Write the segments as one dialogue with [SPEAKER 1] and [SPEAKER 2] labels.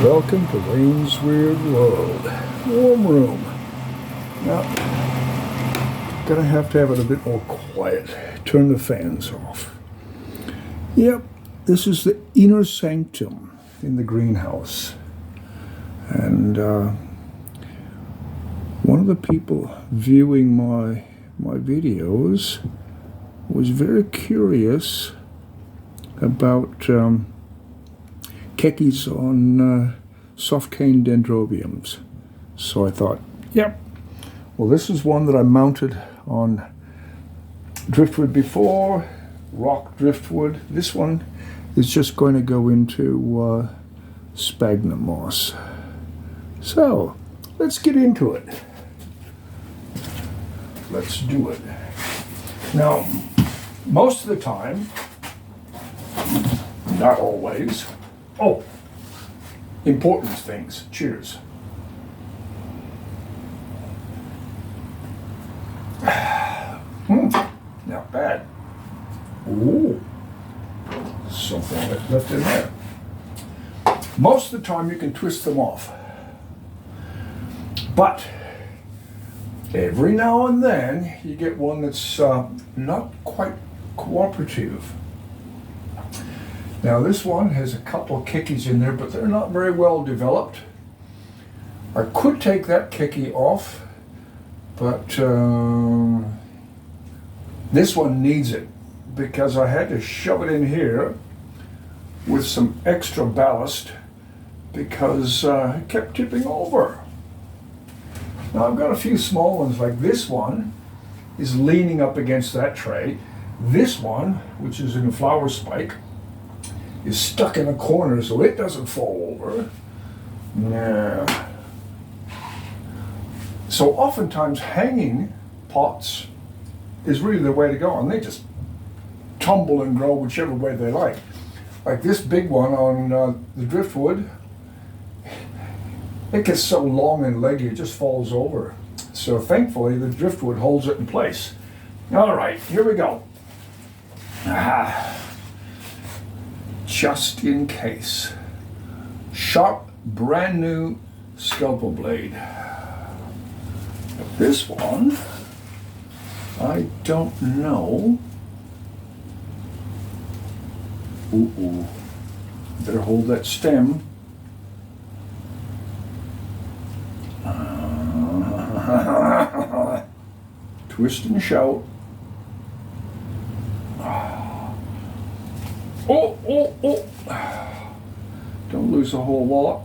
[SPEAKER 1] Welcome to Wayne's Weird World. Warm room. Now, gonna have to have it a bit more quiet. Turn the fans off. Yep, this is the inner sanctum in the greenhouse. And one of the people viewing my videos was very curious about keikis on soft cane dendrobiums. So I thought, yep, well, this is one that I mounted on driftwood before, rock driftwood. This one is just going to go into sphagnum moss. So let's get into it. Let's do it. Now, most of the time, not always. Oh, important things. Cheers. Not bad. Ooh, something left in there. Most of the time you can twist them off. But every now and then you get one that's not quite cooperative. Now this one has a couple of keikis in there, but they're not very well developed. I could take that keiki off, but this one needs it because I had to shove it in here with some extra ballast because it kept tipping over. Now I've got a few small ones, like this one is leaning up against that tray. This one, which is in a flower spike, is stuck in a corner so it doesn't fall over. Nah. So oftentimes hanging pots is really the way to go, and they just tumble and grow whichever way they like. Like this big one on the driftwood, it gets so long and leggy it just falls over. So thankfully the driftwood holds it in place. All right, here we go. Just in case. Sharp, brand new scalpel blade. But this one, I don't know. Ooh. Better hold that stem. Twist and shout. Oh. Don't lose a whole lot.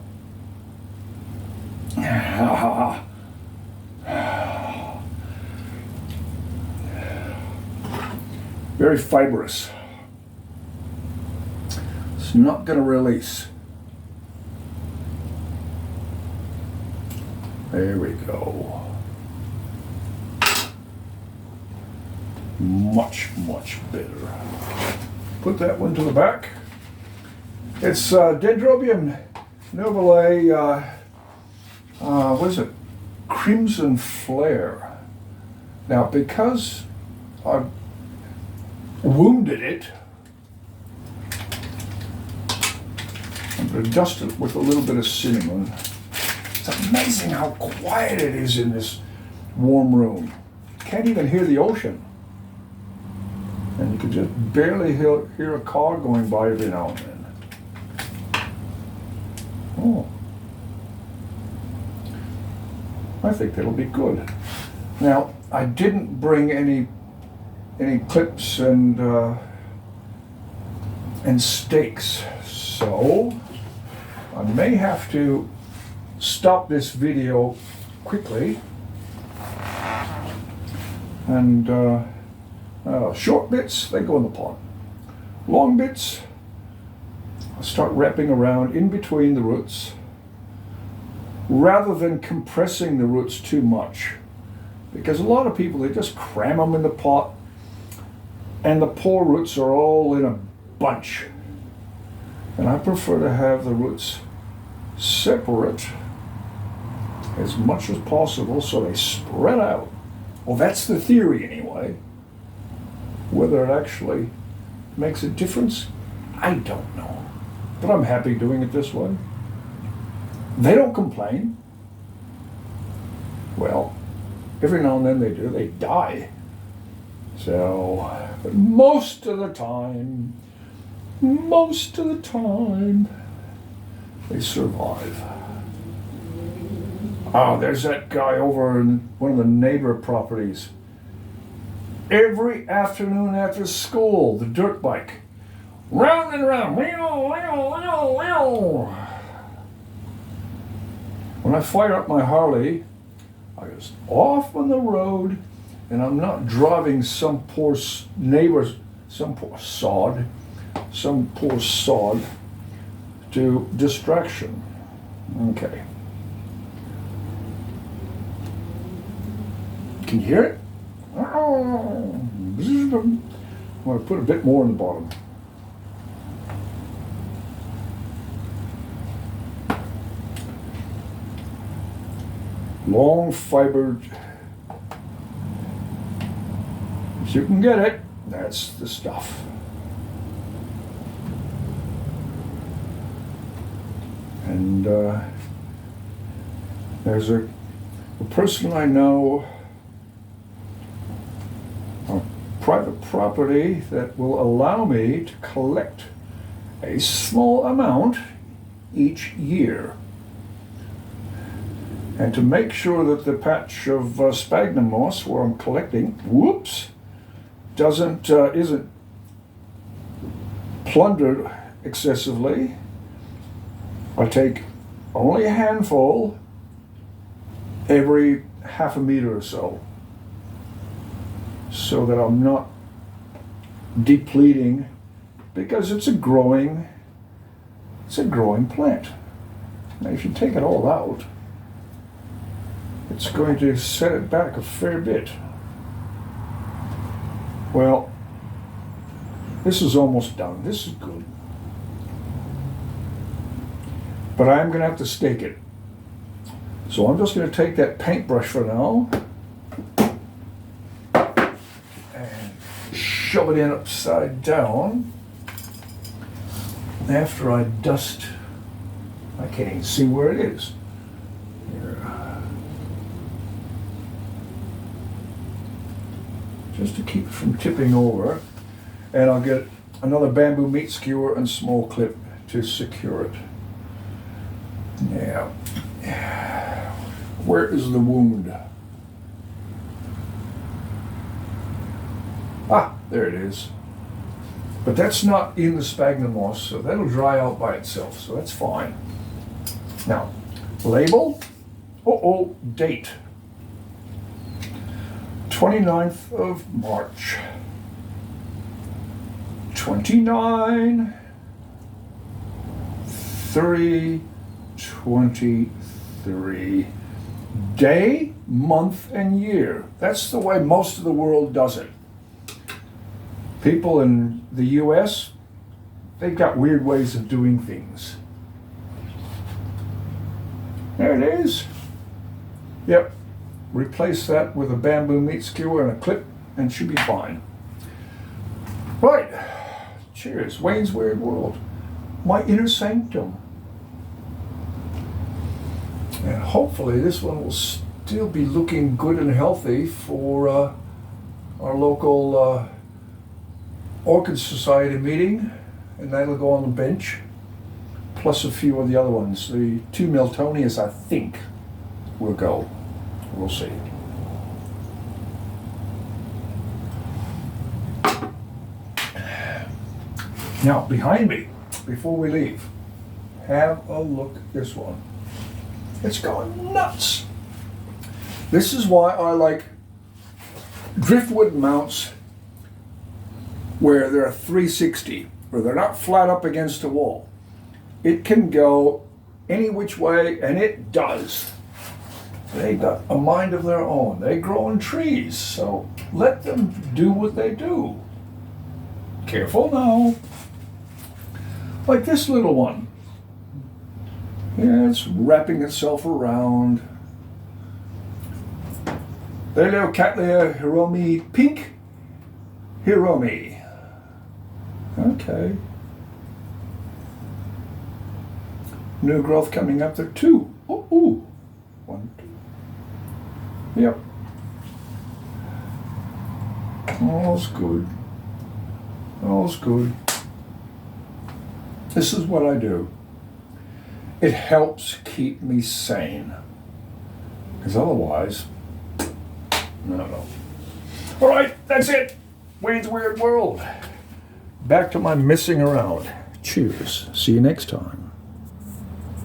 [SPEAKER 1] Very fibrous. It's not going to release. There we go. Much better. Put that one to the back. It's Dendrobium nobile, what is it? Crimson Flare. Now, because I've wounded it, I'm going to dust it with a little bit of cinnamon. It's amazing how quiet it is in this warm room. Can't even hear the ocean. And you can just barely hear a car going by every now and then. Oh. I think that'll be good. Now, I didn't bring any clips and stakes, so I may have to stop this video quickly and short bits, they go in the pot. Long bits, I'll start wrapping around in between the roots rather than compressing the roots too much, because a lot of people, they just cram them in the pot and the poor roots are all in a bunch. And I prefer to have the roots separate as much as possible so they spread out. Well, that's the theory anyway. Whether it actually makes a difference, I don't know. But I'm happy doing it this way. They don't complain. Well, every now and then they do. They die. So, but most of the time, they survive. Oh, there's that guy over in one of the neighbor properties. Every afternoon after school, the dirt bike. Round and round. When I fire up my Harley, I was off on the road, and I'm not driving some poor neighbor, some poor sod to distraction. Okay. Can you hear it? I'm going to put a bit more in the bottom. Long fibered, as you can get it, that's the stuff. And there's a person I know, a private property that will allow me to collect a small amount each year. And to make sure that the patch of sphagnum moss where I'm collecting, isn't plundered excessively, I take only a handful every half a meter or so that I'm not depleting, because it's a growing plant. Now, if you take it all out, it's going to set it back a fair bit. Well, this is almost done. This is good. But I'm going to have to stake it. So I'm just going to take that paintbrush for now and shove it in upside down. After I dust, I can't even see where it is. Here. Just to keep it from tipping over. And I'll get another bamboo meat skewer and small clip to secure it. Yeah. Where is the wound? Ah, there it is. But that's not in the sphagnum moss, so that'll dry out by itself, so that's fine. Now, label. Date. 29th of March. 23. Day, month, and year. That's the way most of the world does it. People in the US, they've got weird ways of doing things. There it is. Yep. Replace that with a bamboo meat skewer and a clip, and should be fine. Right. Cheers. Wayne's Weird World. My inner sanctum. And hopefully this one will still be looking good and healthy for our local Orchid Society meeting, and that'll go on the bench, plus a few of the other ones. The 2 Miltonias, I think, will go. We'll see. Now, behind me, before we leave, have a look at this one. It's going nuts. This is why I like driftwood mounts where they're 360, where they're not flat up against a wall. It can go any which way, and it does. They got a mind of their own. They grow in trees, so let them do what they do. Careful now. Like this little one. Yeah, it's wrapping itself around. Cattleya hiromi pink. Hiromi. Okay. New growth coming up there. 2. Oh, ooh. 1, 2. Yep. All's good. All's good. This is what I do. It helps keep me sane. Because otherwise, I don't know. All right, that's it. Wayne's Weird World. Back to my messing around. Cheers. See you next time.